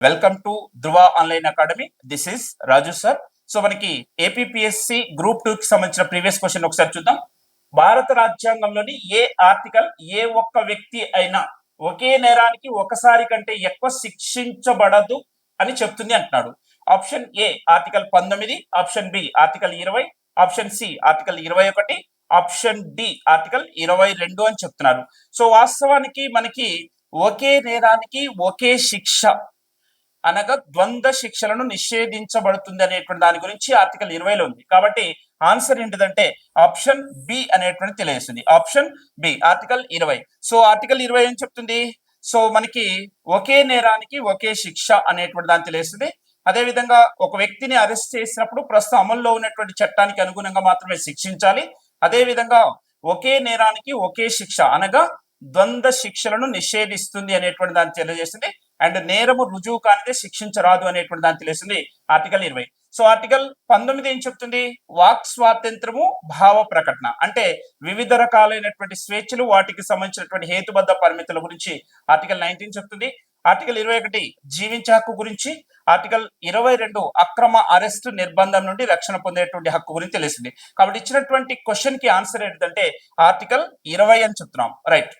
Welcome to Dhruva online academy. This is Raju sir. So మనకి APPSC group 2 కి సంబంధించిన previous question ఒకసారి చూద్దాం. భారత రాజ్యాంగంలోని ఏ ఆర్టికల్ ఏ ఒక్క వ్యక్తి అయినా ఒకే నేరానికి ఒకసారి కంటే ఎక్కువ శిక్షించబడదు అని చెప్తుంది అంటున్నాడు. Option A article 19, option B article 20, option C article 21, option D article 22 అని చెప్తున్నారు. సో వాస్తవానికి మనకి ఒకే నేరానికి ఒకే శిక్ష అనగా ద్వంద్వ శిక్షలను నిషేధించబడుతుంది అనేటువంటి దాని గురించి ఆర్టికల్ 20లో ఉంది. కాబట్టి ఆన్సర్ ఏంటిదంటే ఆప్షన్ బి అనేటువంటి తెలియజేస్తుంది. Option B article 20. So article 20 ఏం చెప్తుంది? సో మనకి ఒకే నేరానికి ఒకే శిక్ష అనేటువంటి దాన్ని తెలియజేస్తుంది. అదే విధంగా ఒక వ్యక్తిని అరెస్ట్ చేసినప్పుడు ప్రస్తుతం అమల్లో ఉన్నటువంటి చట్టానికి అనుగుణంగా మాత్రమే శిక్షించాలి. అదే విధంగా ఒకే నేరానికి ఒకే శిక్ష అనగా ద్వంద్వ శిక్షలను నిషేధిస్తుంది అనేటువంటి దాన్ని తెలియజేస్తుంది. అండ్ నేరము రుజువు కానిదే శిక్షించరాదు అనేటువంటి దాన్ని తెలియజేస్తుంది ఆర్టికల్ 20. సో ఆర్టికల్ 19 ఏం చెప్తుంది? వాక్ స్వాతంత్రము, భావ ప్రకటన అంటే వివిధ రకాలైనటువంటి స్వేచ్ఛలు, వాటికి సంబంధించినటువంటి హేతుబద్ధ పరిమితుల గురించి ఆర్టికల్ 19 చెప్తుంది. ఆర్టికల్ 21 జీవించే హక్కు గురించి, ఆర్టికల్ 22 అక్రమ అరెస్ట్ నిర్బంధం నుండి రక్షణ పొందేటువంటి హక్కు గురించి తెలిసింది. కాబట్టి ఇచ్చినటువంటి క్వశ్చన్ కి ఆన్సర్ ఏంటంటే ఆర్టికల్ 20 అని చెప్తున్నాం. రైట్.